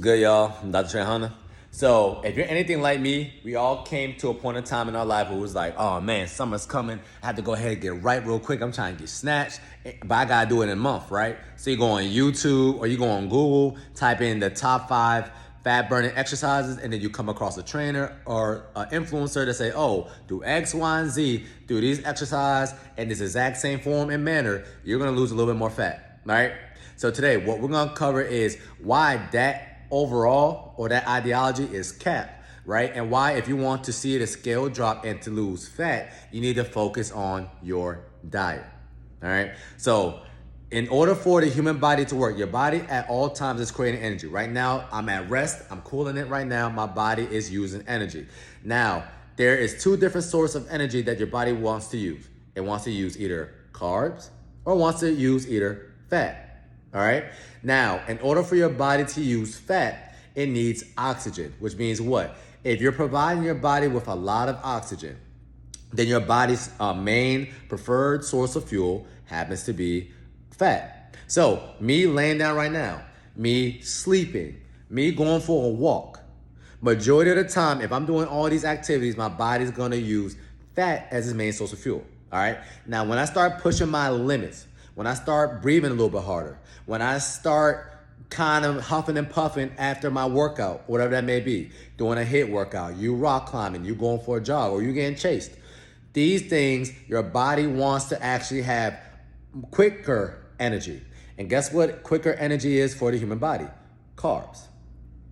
Good, y'all. I'm Dr. Trehunna. So, if you're anything like me, we all came to a point in time in our life where it was like, oh man, summer's coming. I have to go ahead and get right real quick. I'm trying to get snatched, but I gotta do it in a month, right? So, you go on YouTube or you go on Google, type in the top 5 fat burning exercises, and then you come across a trainer or an influencer to say, oh, do X, Y, and Z, do these exercise in this exact same form and manner, you're gonna lose a little bit more fat, right? So today, what we're gonna cover is why that overall or that ideology is capped, right? And why, if you want to see the scale drop and to lose fat, you need to focus on your diet. All right. So in order for the human body to work, your body at all times is creating energy. Right now, I'm at rest. I'm cooling it right now. My body is using energy. Now, there is 2 different sources of energy that your body wants to use. It wants to use either carbs or wants to use either fat. All right. Now, in order for your body to use fat, it needs oxygen, which means what? If you're providing your body with a lot of oxygen, then your body's main preferred source of fuel happens to be fat. So, me laying down right now, me sleeping, me going for a walk, majority of the time, if I'm doing all these activities, my body's gonna use fat as its main source of fuel. All right. Now, when I start pushing my limits, when I start breathing a little bit harder, when I start kind of huffing and puffing after my workout, whatever that may be, doing a HIIT workout, you rock climbing, you going for a jog, or you getting chased. These things, your body wants to actually have quicker energy. And guess what quicker energy is for the human body? Carbs.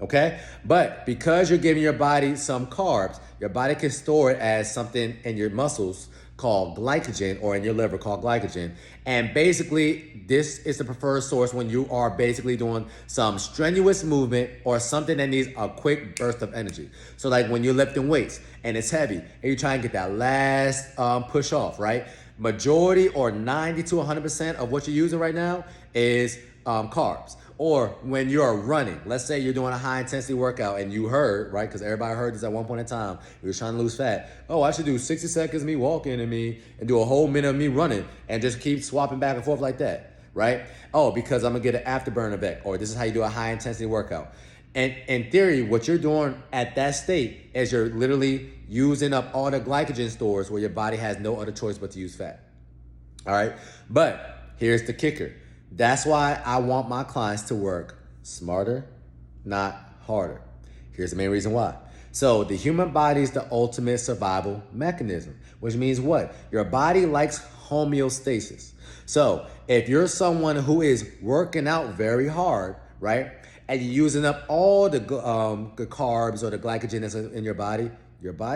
Okay? But because you're giving your body some carbs, your body can store it as something in your muscles called glycogen, or in your liver called glycogen. And basically, this is the preferred source when you are basically doing some strenuous movement or something that needs a quick burst of energy. So like when you're lifting weights and it's heavy and you try and get that last push off, right? Majority or 90 to 100% of what you're using right now is carbs. Or when you're running, let's say you're doing a high intensity workout and you heard, right? Because everybody heard this at one point in time. You were trying to lose fat. Oh, I should do 60 seconds of me walking and do a whole minute of me running and just keep swapping back and forth like that, right? Oh, because I'm gonna get an afterburn effect, or this is how you do a high intensity workout. And in theory, what you're doing at that state is you're literally using up all the glycogen stores where your body has no other choice but to use fat. All right. But here's the kicker. That's why I want my clients to work smarter, not harder. Here's the main reason why. So the human body is the ultimate survival mechanism, which means what? Your body likes homeostasis. So if you're someone who is working out very hard, right, and you're using up all the carbs or the glycogen that's in your body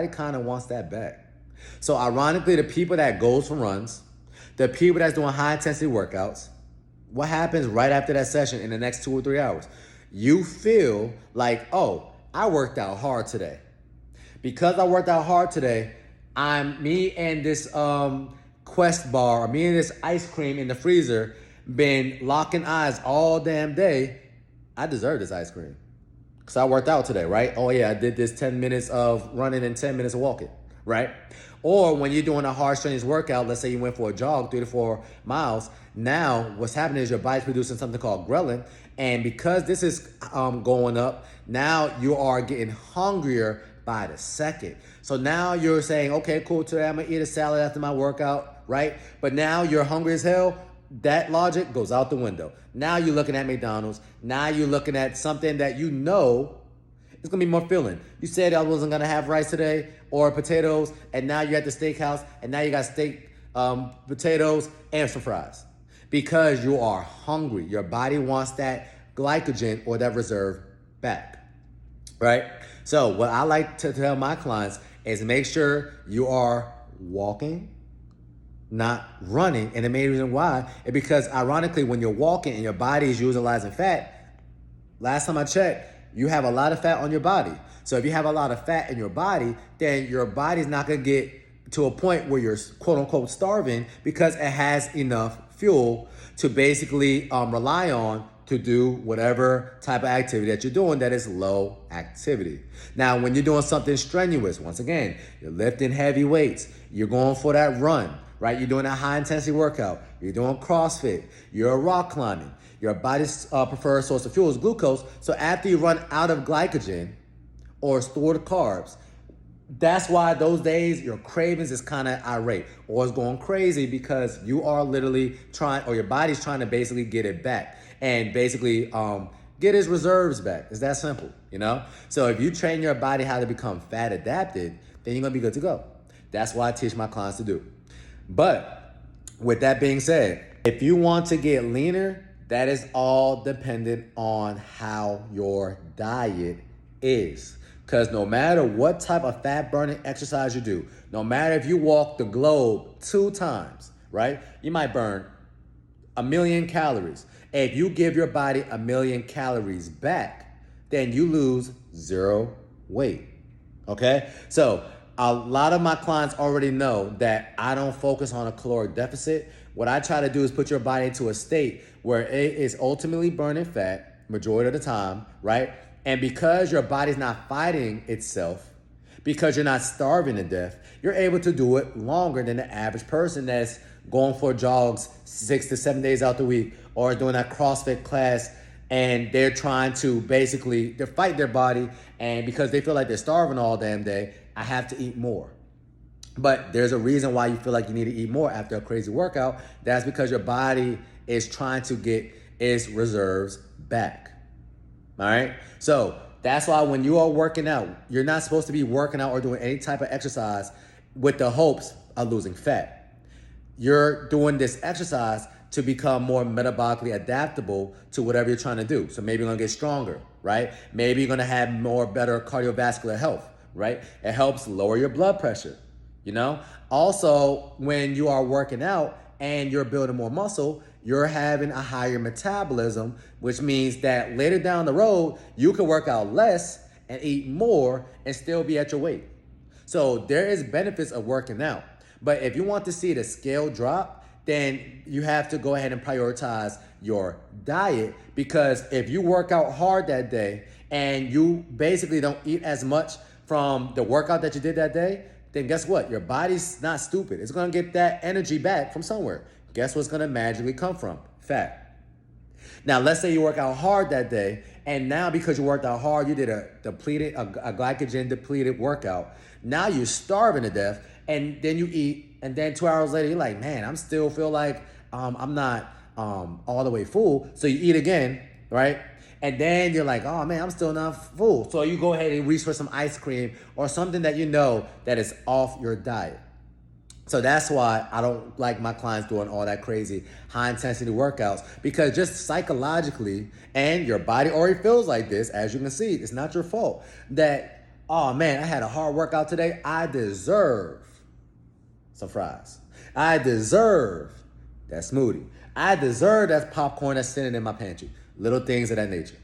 kind of wants that back. So ironically, the people that goes for runs, the people that's doing high intensity workouts, what happens right after that session in the next 2 or 3 hours? You feel like, oh, I worked out hard today. Because I worked out hard today, me and this Quest bar, or me and this ice cream in the freezer, been locking eyes all damn day. I deserve this ice cream. Because I worked out today, right? Oh yeah, I did this 10 minutes of running and 10 minutes of walking, right? Or when you're doing a hard strenuous workout, let's say you went for a jog 3 to 4 miles. Now what's happening is your body's producing something called ghrelin. And because this is going up, now you are getting hungrier by the second. So now you're saying, okay, cool, today I'm gonna eat a salad after my workout, right? But now you're hungry as hell. That logic goes out the window. Now you're looking at McDonald's. Now you're looking at something that you know it's gonna be more filling. You said I wasn't gonna have rice today or potatoes, and now you're at the steakhouse, and now you got steak, potatoes, and some fries. Because you are hungry. Your body wants that glycogen or that reserve back, right? So what I like to tell my clients is make sure you are walking, not running. And the main reason why is because ironically, when you're walking and your body is utilizing fat, last time I checked, you have a lot of fat on your body. So if you have a lot of fat in your body, then your body's not gonna get to a point where you're quote unquote starving because it has enough fuel to basically rely on to do whatever type of activity that you're doing that is low activity. Now, when you're doing something strenuous, once again, you're lifting heavy weights, you're going for that run, right? You're doing a high intensity workout, you're doing CrossFit, you're rock climbing. Your body's preferred source of fuel is glucose. So after you run out of glycogen or stored carbs, that's why those days your cravings is kind of irate or it's going crazy because you are literally trying, or your body's trying to basically get it back and basically get its reserves back. It's that simple, you know? So if you train your body how to become fat adapted, then you're gonna be good to go. That's what I teach my clients to do. But with that being said, if you want to get leaner, that is all dependent on how your diet is. Because no matter what type of fat burning exercise you do, no matter if you walk the globe 2 times, right? You might burn 1,000,000 calories. If you give your body 1,000,000 calories back, then you lose 0 weight, okay? So a lot of my clients already know that I don't focus on a caloric deficit. What I try to do is put your body into a state where it is ultimately burning fat majority of the time, right? And because your body's not fighting itself, because you're not starving to death, you're able to do it longer than the average person that's going for jogs 6 to 7 days out the week or doing that CrossFit class, and they're trying to basically fight their body, and because they feel like they're starving all damn day, I have to eat more. But there's a reason why you feel like you need to eat more after a crazy workout. That's because your body is trying to get its reserves back. All right? So that's why when you are working out, you're not supposed to be working out or doing any type of exercise with the hopes of losing fat. You're doing this exercise to become more metabolically adaptable to whatever you're trying to do. So maybe you're gonna get stronger, right? Maybe you're gonna have better cardiovascular health, right? It helps lower your blood pressure, you know? Also, when you are working out and you're building more muscle, you're having a higher metabolism, which means that later down the road, you can work out less and eat more and still be at your weight. So there is benefits of working out. But if you want to see the scale drop, then you have to go ahead and prioritize your diet, because if you work out hard that day and you basically don't eat as much from the workout that you did that day, then guess what? Your body's not stupid. It's gonna get that energy back from somewhere. Guess what's gonna magically come from? Fat. Now, let's say you work out hard that day, and now because you worked out hard, you did a glycogen depleted workout. Now you're starving to death, and then you eat, and then 2 hours later, you're like, man, I'm still feel like I'm not all the way full. So you eat again, right? And then you're like, oh man, I'm still not full. So you go ahead and reach for some ice cream or something that you know that is off your diet. So that's why I don't like my clients doing all that crazy high intensity workouts, because just psychologically, and your body already feels like this, as you can see, it's not your fault, that, oh man, I had a hard workout today. I deserve some fries. I deserve that smoothie. I deserve that popcorn that's sitting in my pantry. Little things of that nature.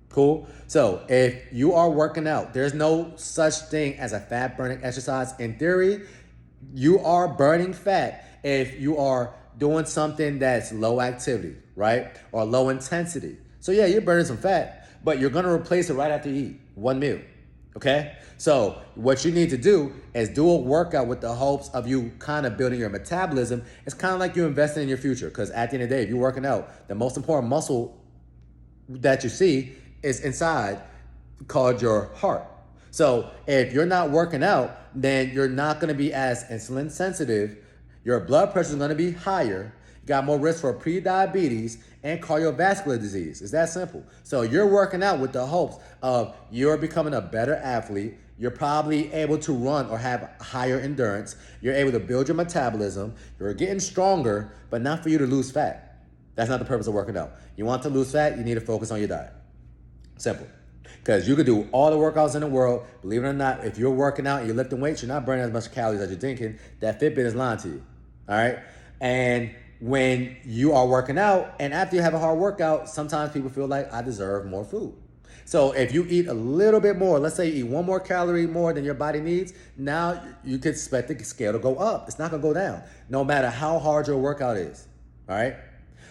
Cool? So if you are working out, there's no such thing as a fat burning exercise. In theory, you are burning fat if you are doing something that's low activity, right? Or low intensity. So yeah, you're burning some fat, but you're gonna replace it right after you eat one meal, okay? So what you need to do is do a workout with the hopes of you kind of building your metabolism. It's kind of like you're investing in your future, because at the end of the day, if you're working out, the most important muscle that you see is inside, called your heart. So if you're not working out, then you're not going to be as insulin sensitive. Your blood pressure is going to be higher. You got more risk for pre-diabetes and cardiovascular disease. It's that simple. So you're working out with the hopes of you're becoming a better athlete. You're probably able to run or have higher endurance. You're able to build your metabolism. You're getting stronger, but not for you to lose fat. That's not the purpose of working out. You want to lose fat, you need to focus on your diet. Simple. Because you could do all the workouts in the world. Believe it or not, if you're working out and you're lifting weights, you're not burning as much calories as you're thinking. That Fitbit is lying to you. All right? And when you are working out, and after you have a hard workout, sometimes people feel like I deserve more food. So if you eat a little bit more, let's say you eat 1 more calorie more than your body needs, now you could expect the scale to go up. It's not going to go down, no matter how hard your workout is. All right?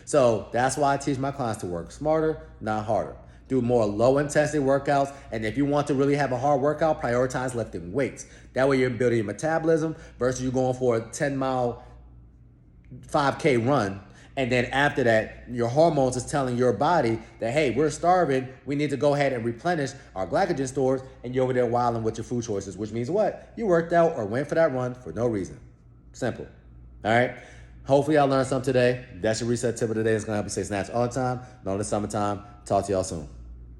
So that's why I teach my clients to work smarter, not harder. Do more low intensity workouts. And if you want to really have a hard workout, prioritize lifting weights. That way you're building your metabolism versus you going for a 10-mile 5K run And then after that, your hormones is telling your body that, hey, we're starving. We need to go ahead and replenish our glycogen stores. And you're over there wilding with your food choices, which means what? You worked out or went for that run for no reason. Simple. All right? Hopefully y'all learned something today. That's your reset tip of the day. It's going to help you stay snatched all the time. Know the summertime. Talk to y'all soon.